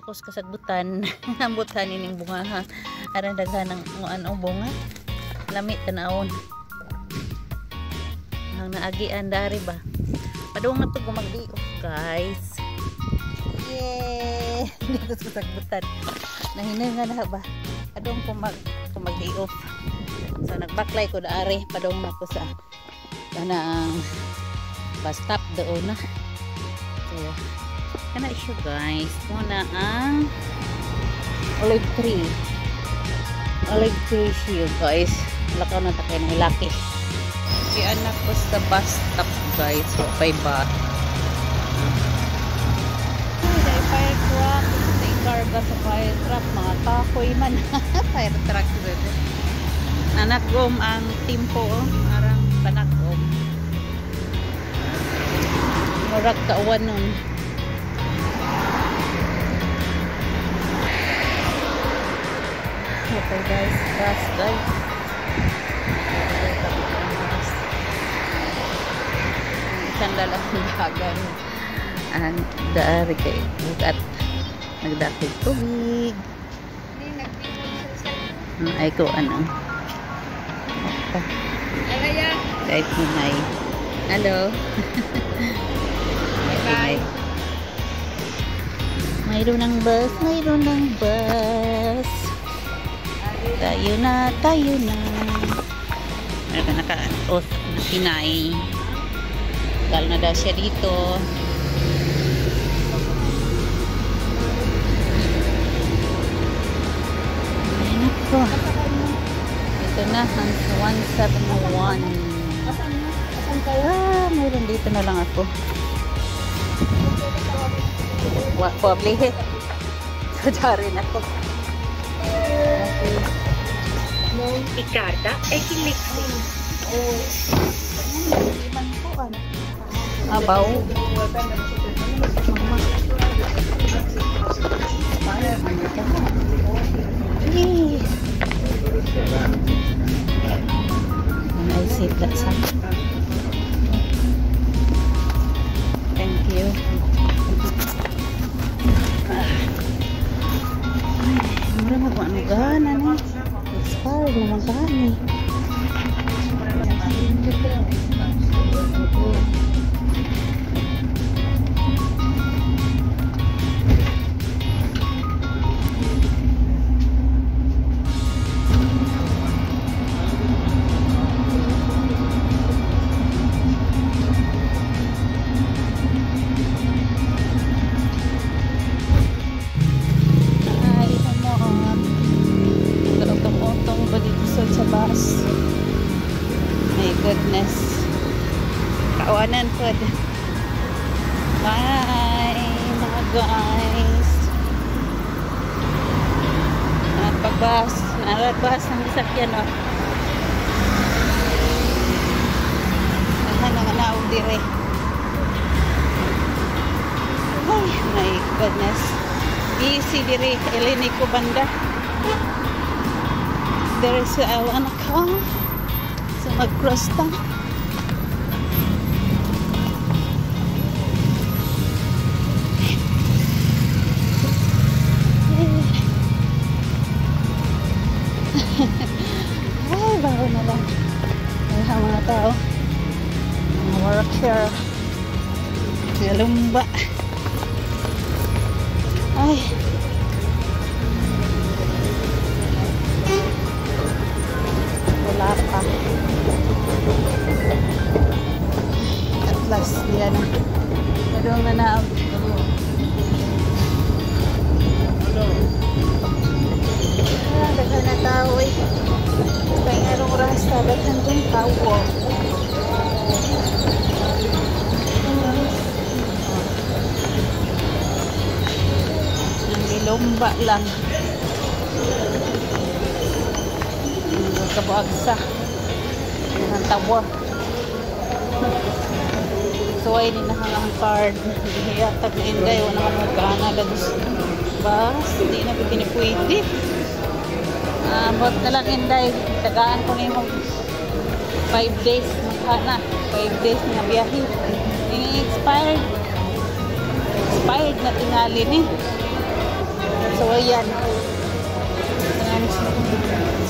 tapos kasagbutan ambutan ining bunga ha aran daghan ng anong bunga lami tanawon ang naagian dari ba padung na to gumagdiok guys yay dito sa kasagbutan nahinga na ba padung kumagdiok so nagbaklay ko daari padung na ko sa kanang bus stop doon na so kana siya guys muna ang olive tree siya guys lakaw na takay na ilaki si anak ko sa bus stop guys so by ba ay fire truck sa ikarga sa fire truck mga kahoy man fire truck dito nanagom ang timpo arang panagom murag kauwan nun okay guys bus guys isang lalaki hagan ang daari kay bukat nagdakig tubig ay ko ano Alaya kahit may hello bye mayroon ng bus tayo na meron na nakinay dahil na daw siya dito ayun ako ito na ang 171 mayroon dito na lang ako probably so darin ako ikarta ay kiliksi abaw naisip that some thank you mura magmanugahan ano expired naman gani my goodness kawanan po bye mga guys nagbas ng isakyan o nga naog dire oh my goodness easy dire elini ko banda there is a car so mag-cross ta ay bago na lang ay mga tao mga worker lumba ay wala pa at last yan madung na naab daghan na tao eh kaya anong rasta daghan dun tao nilumba lang kabuagsa ng tawa so ay ninahangang card hiyatag na inday wala naman magkana lagos bas hindi na pwede bot na lang inday tagaan ko na yung 5 days magkana 5 days na biyahe ini expired na tingali ni So ayan. Ayan.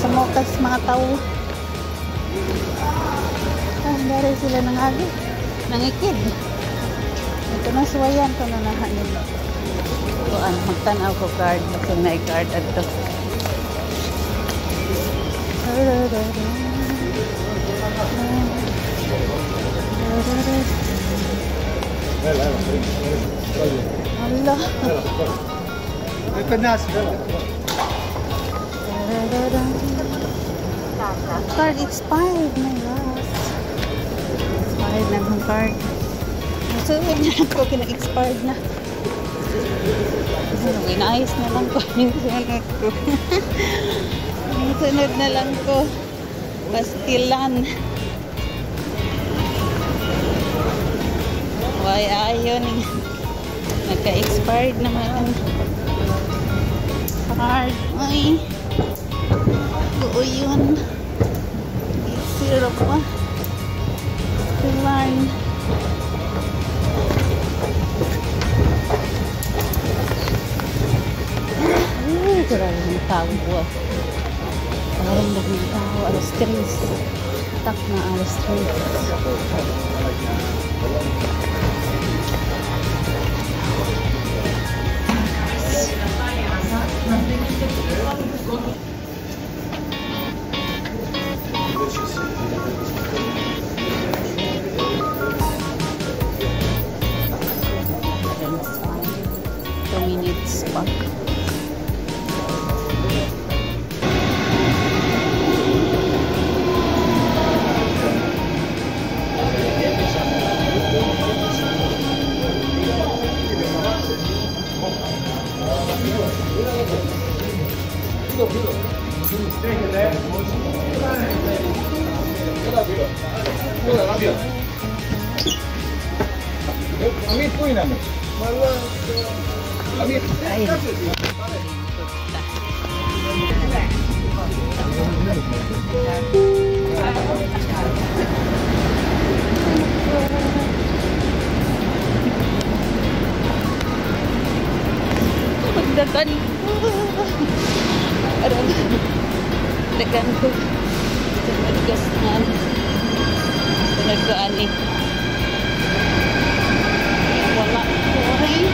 Samokas mga tao. Dari sila ng agi. Nangikid. Ito na suwayan ko na nahanin. So magtanaw ko card. Kasi na i-card ato. Allah. Card expired, my gosh. Expired na ang card. So, yun na lang ko, kina-expired na. Inaayos na lang ko. Sunod na lang ko. Pastilan. Why ayon. Nagka-expired naman. Card. Ay. Oo yun. 0 pa. Pastilan. Grabe ng tao. Parang naging tao. Alas 3. Tak na alas 2 minutes pa. Ay. Magdagan dagan ko gas na nagkaan eh wala okay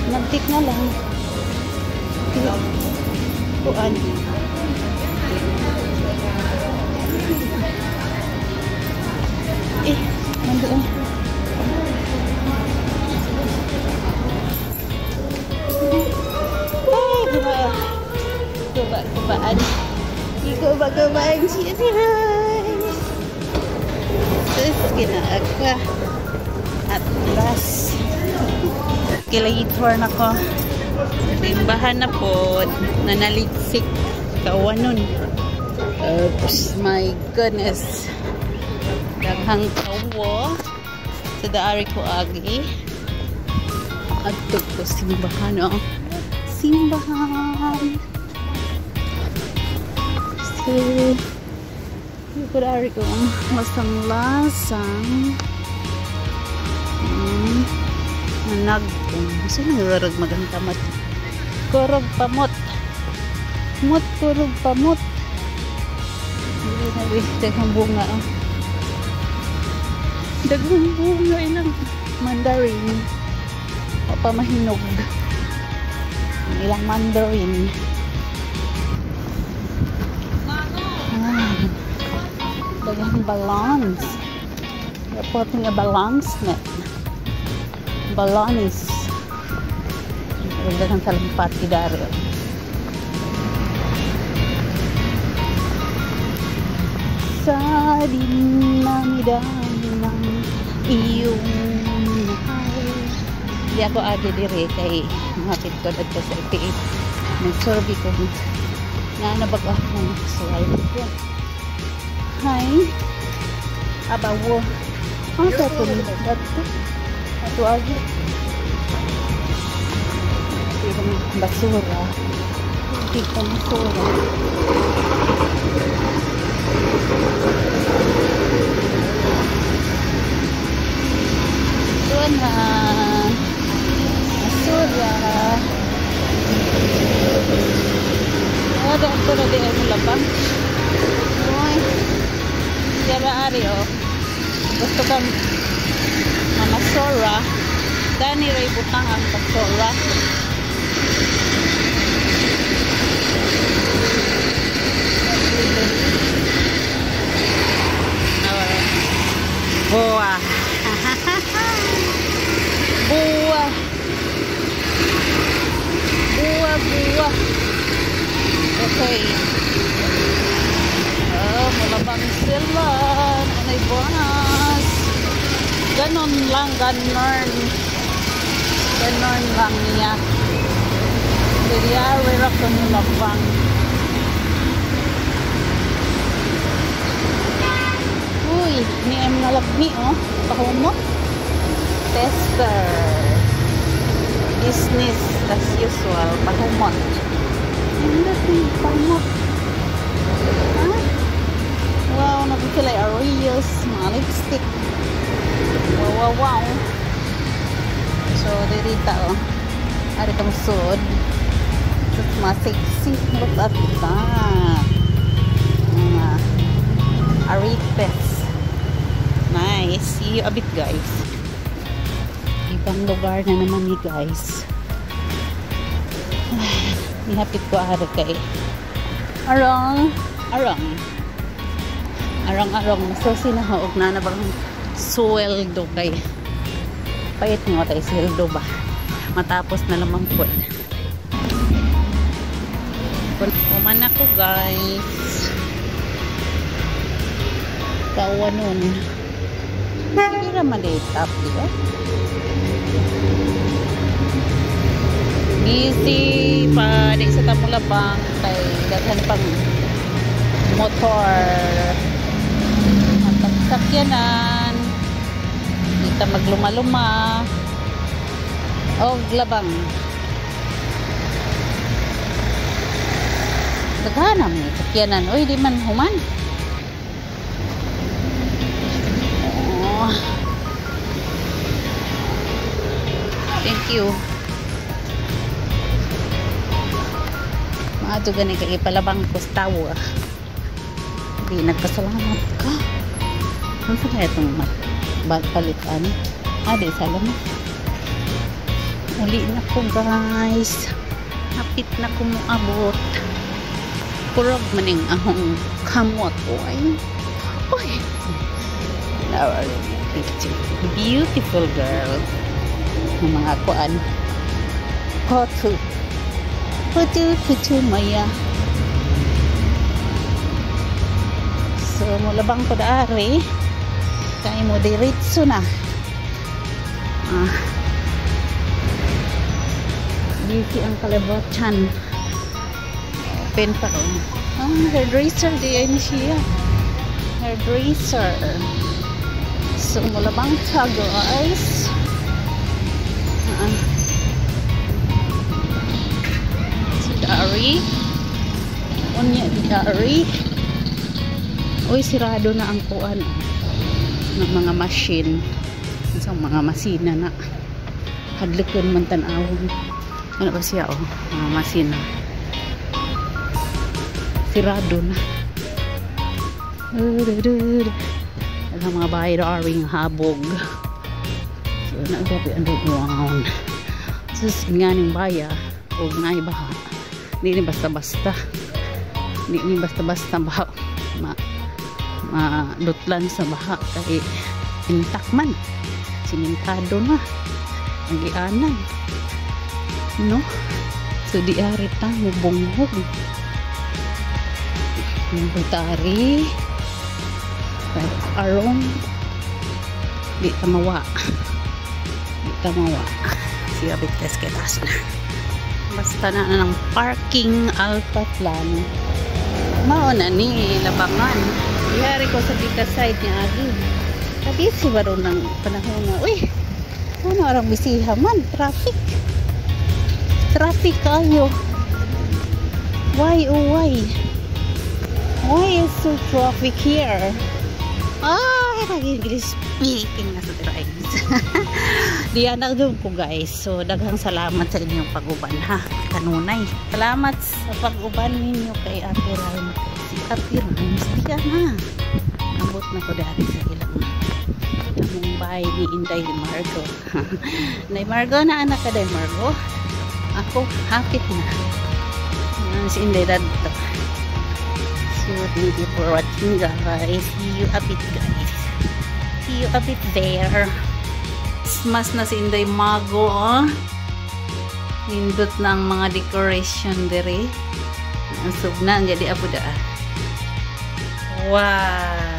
mantik na lang kuan nandoon kubaan kubaan siya terus kinaagka at last kilay-tour na ko timbahan na po nanaliksik kawanon oops my goodness daghang kawo sa daari ko agi at ko simbahan simbahan so yung daari ko masang-lasang nanagkong kasi nangarag magang tamat kurog pamot kurog pamot hindi na daghang bunga daghang bunga ilang mandarin o pamahinog ilang mandarin daghang balance they're putting a balance net balonis Daghang salampat idari. Sa dinami-dami ng iyong mahal. Di ako agi diri kay mapit ko dito sa IPF. Nag-survey ko na nabag akong slide ko. Hi. Abawo. Ang tatuli dito. Ato agi. Basura. Hindi ko basura. Doon na basura. Ada ito na di ay labang. Uy. Yara ari o. Gusto kang mamasura. Dani ray butang ang basura. Boa. Boa. Boa. Okay. Oh, malabang sila. Anay bonus. Ganon lang, ganon. Ganon lang niya. Jadi awal ako nilabang. Uy, ni em nalagmi oh. Pahumo. Tester. Business as usual. Pahumot. Hindi pahumot. Ha? Wow, nagkilay Arios. Mga lipstick. Wow. So, dirita oh. Ada itong sud. It's mga sexy. Look at that. Mga aripes. Nice. See you a bit guys. Ibang lugar na naman ni guys. Nihapit ko ara kay Arong. Masusi na haog na bang sweldo kay payat nga tayo sweldo ba. Matapos na lamang po. Kuman ako guys. Kawa nun. Hindi naman tap diba? Busy pa di sa Tamulabang kay daghan pang motor at sakyanan. Kita magluma-luma. O labang daghanam ni sakyanan. Oy di man human. Oh. Thank you. Maato gani kay palabang kustawa. Di nagpasalamat ka. Ano sa kaya itong palitan? Di salamat. Uli na ko guys. Hapit na ko mo abot. Kurog maning ahong kamot. Uy. Our picture. Beautiful girl. Mga kuan. Putu maya. So mulabang ko daari. Kay mo diretso na. Beauty ang kalibatan. Open pa ron. Hairdresser di ay ni siya. Hairdresser. So mulabang ka guys. Si Dari. Unya di Dari. Uy, sirado na ang kuan ng mga machine. Sa mga masina na hadlikon man tan-awon. Ano ba siya oh? Mga masina. Sirado na. Ang mga bahay aring habog. So nagabi underground. Sus nga ning baya o ngay baha. Hindi ni basta-basta. Hindi ni basta-basta baha. Madutlan sa baha kay intak man. Simintado na. Nagianan. No? So di ari ta mubunghog. Mubutari. Arong. Di tamawa. Di tamawa. Siya bites kay taas na. Basta na ng parking Alpha Plan. Mao na ni labangan. Iyari ko sa dita side ni Agi. Kabisi ba ron ng panahon na, uy, ano arang bisiha man, traffic kayo. Why oh why is so traffic here? English speaking na sa guys. Diyan na doon ko guys. So daghang salamat sa inyong pag-uban ha. Kanunay. Salamat sa pag-uban ninyo kay Ate Ryan. Si Ate Ryan. Diyan ha. Ambot na ko dati sa ilang among bahay ni Inday Margo. Inday Margo na anak ka Inday Margo. Ako hapit na. Si Inday Dadto. So thank you for watching guys. See you a bit guys. See you a bit there. Mas na si Inday Mago oh. Nindot ng mga decoration dere. Ang sugna jadi apo da. Wow.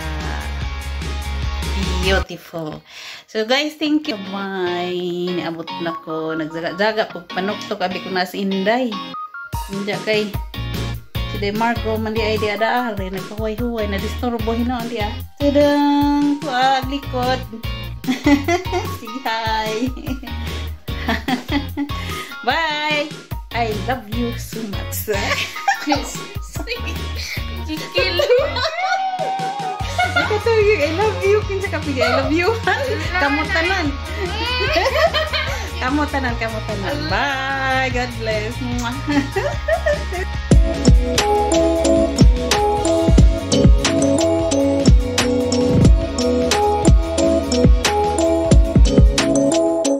Beautiful. So guys, thank you. Bye. Niabot na ko. Nagzaga-zaga pag panuktok abi ko na si Inday. Hindi kay si Day Marco mandi ay di ada are nagkahuay-huway na disturbo hinon dia. Tadang kuag likod. Sige hi. Bye. I love you so much. Sorry. Kikil. I love you. Kinsa ka pigi I love you. Kamu tanan. Kamu tanan. Bye. God bless.